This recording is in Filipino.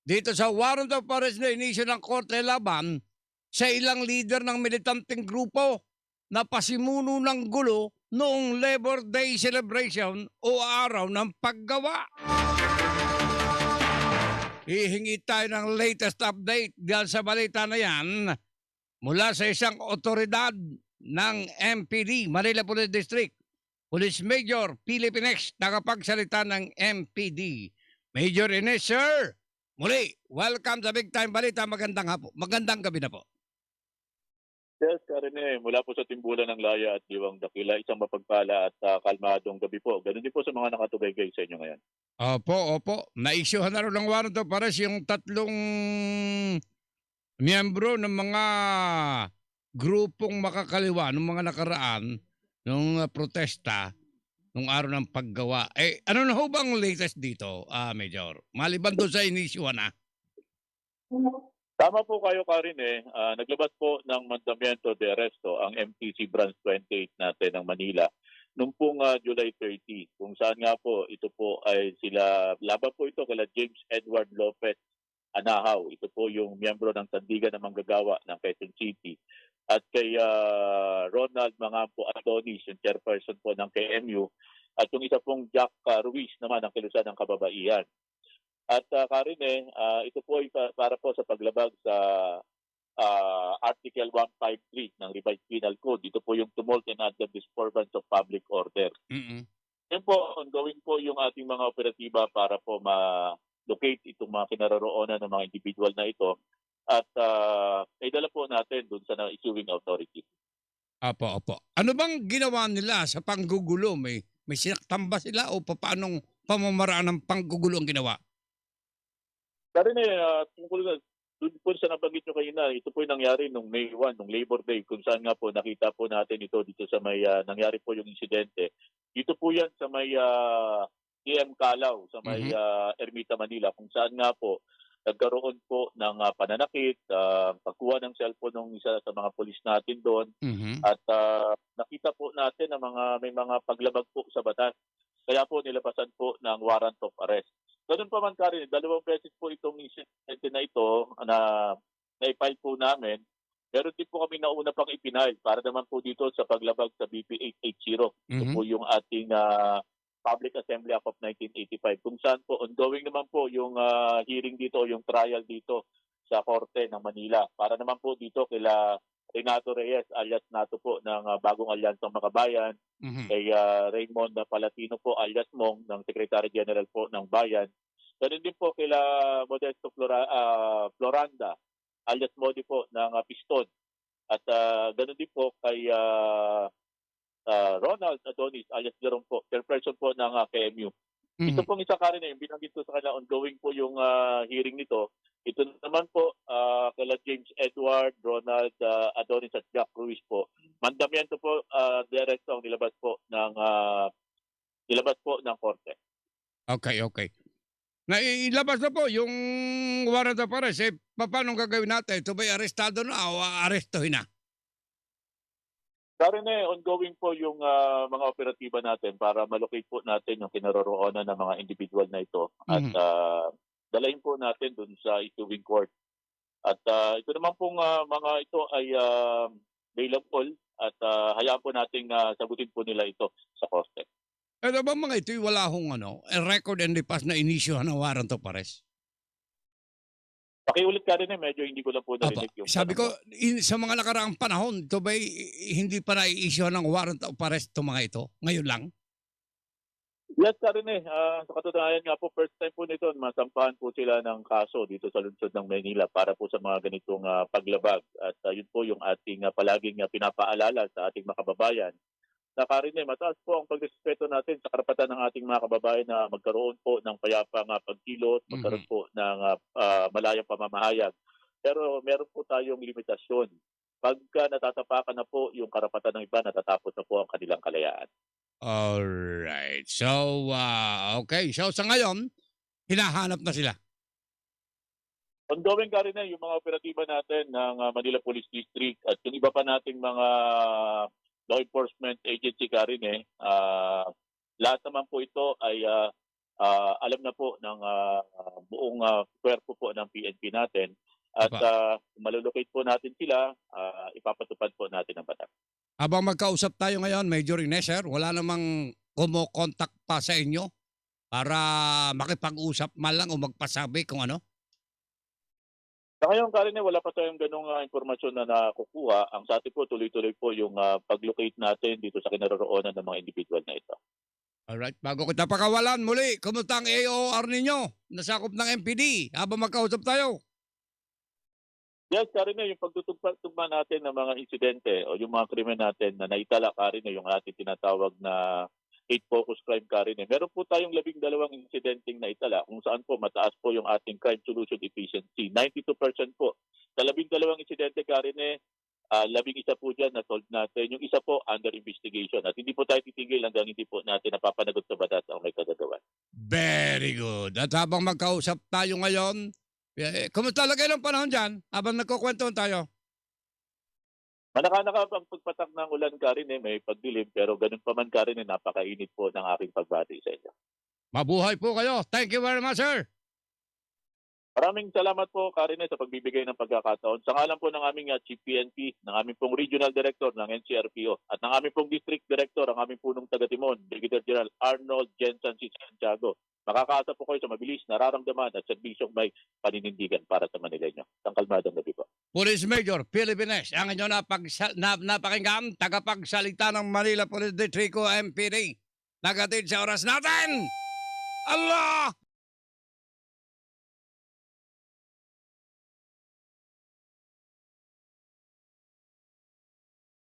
dito sa warrant of arrest na inisyu ng korte laban sa ilang lider ng militanteng grupo na pasimuno ng gulo noong Labor Day celebration o araw ng paggawa. Hihingi tayo ng latest update dahil sa balita na yan mula sa isang otoridad ng MPD, Manila Police District, Police Major Philip Ines, nakapagsalita ng MPD. Major Ines, sir, muli, welcome sa Big Time Balita. Magandang gabi na po. Yes, Karine, mula po sa Timbulan ng Laya at Diwang Dakila, isang mapagpala at kalmadong gabi po. Ganun din po sa mga nakatugaygay sa inyo ngayon. Opo. Naisyuhan na rin ng warrant of arrest yung tatlong miyembro ng mga grupong makakaliwa ng mga nakaraan nung protesta nung araw ng paggawa. Ano na ho bang latest dito, Major? Maliban doon sa inisyuhan na. Tama po kayo, Karine. Naglabas po ng mandamiento de arresto ang MTC Branch 28 natin ng Manila noong pong July 30, kung saan nga po ito po ay laban po ito kala James Edward Lopez Anahaw. Ito po yung miyembro ng Sandigan ng Manggagawa ng Quezon City. At kay Ronald Mangampo Adonis, yung chairperson po ng KMU. At yung isa pong Jack Ruiz naman ng Kilusan ng Kababaihan. At Karine, ito po ay para po sa paglabag sa Article 153 ng Revised Penal Code. Ito po yung tumult and other disturbance of public order. Yan po, ongoing po yung ating mga operatiba para po ma-locate itong mga kinaroroonan ng mga individual na ito at idala po natin dun sa issuing authority. Opo. Ano bang ginawa nila sa panggugulo? May sinaktan ba sila o paanong pamamaraan ng panggugulo ang ginawa? Karine, tungkol doon po sa nabanggit nyo kanina, ito po yung nangyari nung May 1, nung Labor Day, kung saan nga po nakita po natin ito dito sa may nangyari po yung insidente. Dito po yan sa may TM Calao, sa may Ermita Manila, kung saan nga po nagkaroon po ng pananakit, pagkuha ng cellphone ng isa sa mga polis natin doon, at nakita po natin na may mga paglabag po sa batas. Kaya po nilabasan po ng warrant of arrest. Ganun pa man, Karin, 2 beses po itong incident na ito na na-file po namin. Meron din po kami nauna pang ipinile para naman po dito sa paglabag sa BP 880. Ito po yung ating Public Assembly Act of 1985. Kung saan po ongoing naman po yung hearing dito o yung trial dito sa Korte ng Manila. Para naman po dito kila Renato Reyes alias Nato po ng Bagong Alyansang Makabayan, kay Raymond Palatino po alias Mong ng Secretary General po ng Bayan. Ganun din po kila Modesto Floranda alias Modi po ng Piston. At ganun din po kay Ronald Adonis alias Jerome po, chairperson po ng KMU. Ito pong isa, Karin, yung binanggit ko sa kanila, ongoing po yung hearing nito. Ito naman po kala James Edward, Ronald Adonis at Jack Ruiz po. Mandamiento po direkto ang nilabas po ng korte. Okay. Nailabas na po yung warrant of arrest. Paano gagawin natin? Ito ba'y arestado na o arestuhin na? Karin, ongoing po yung mga operatiba natin para malocate po natin yung kinaroroonan ng mga individual na ito. At dalahin po natin dun sa issuing court. At ito naman pong mga ito ay bailable at hayaan po nating sagutin po nila ito sa korte. Ano ba mga ito wala hong record and the past na inisyohan ng warrant of arrest? Pakiulit, ka rin medyo hindi ko lang po narinig yung sabi ko, sa mga nakaraang panahon, ito ba'y hindi pa na-i-issue ng warrant of arrest ito mga ito? Ngayon lang? Yes, Karin, sa katunayan nga po, first time po nito, masampahan po sila ng kaso dito sa lungsod ng Manila para po sa mga ganitong paglabag. At yun po yung ating palaging pinapaalala sa ating mga kababayan. Na Karin, mataas po ang pagrespeto natin sa karapatan ng ating mga kababayan na magkaroon po ng payapang pagkilot, magkaroon po ng malayang pamamahayag. Pero meron po tayong limitasyon. Pagka natatapakan na po yung karapatan ng iba, natatapos na po ang kanilang kalayaan. Alright. So, okay. So, sa ngayon, hinahanap na sila. Ongoing, Karin, yung mga operatiba natin ng Manila Police District at yung iba pa nating mga law enforcement agency, Karin, lahat naman po ito ay alam na po ng buong kwerpo po ng PNP natin. At kung malulocate po natin sila, ipapatupad po natin ang batas. Habang magkausap tayo ngayon, Major Ines, sir, wala namang kumokontak pa sa inyo para makipag-usap man lang o magpasabi kung ano? Sa ngayon, Karen, wala pa tayong ganong impormasyon na nakukuha. Ang sa atin po, tuloy-tuloy po yung pag-locate natin dito sa kinaroroonan ng mga individual na ito. Alright, bago kita pakawalan muli, kumusta ang AOR ninyo? Nasakop ng MPD habang magkausap tayo. Yes, Karen, yung pagtutugma natin ng mga insidente o yung mga krimen natin na naitala, Karen, yung ating tinatawag na 8 focus crime, Karen. Meron po tayong 12 insidenteng naitala kung saan po mataas po yung ating crime solution efficiency. 92% po. Sa 12 insidente, Karen, 11 po dyan na-solve natin. Yung isa po under investigation. At hindi po tayo titigil hanggang hindi po natin napapanagot sa batas ang may kagagawan. Very good. At habang magkausap tayo ngayon, kumusta lagay ng panahon dyan habang nagkukwentuhan tayo? Manaka-naka ang pagpatak ng ulan, Karen, may pagdilim. Pero ganun pa man, Karen, napakainit po ng aking pagbati sa inyo. Mabuhay po kayo. Thank you very much, sir. Maraming salamat po, Karen, sa pagbibigay ng pagkakataon. Sa ngalan po ng aming Chief PNP, ng aming pong Regional Director ng NCRPO, at ng aming pong District Director, ang aming punong taga-Timon, Brigadier General Arnold Jensen C. Santiago. Makakaasa po kayo sa mabilis, nararamdaman at serbisyong may paninindigan para sa Manileño. Ang kalmadang gabi po. Police Major Philippines, ang inyong napakinggan, tagapagsalita ng Manila Police District MPD. Nagatid sa oras natin. Allah!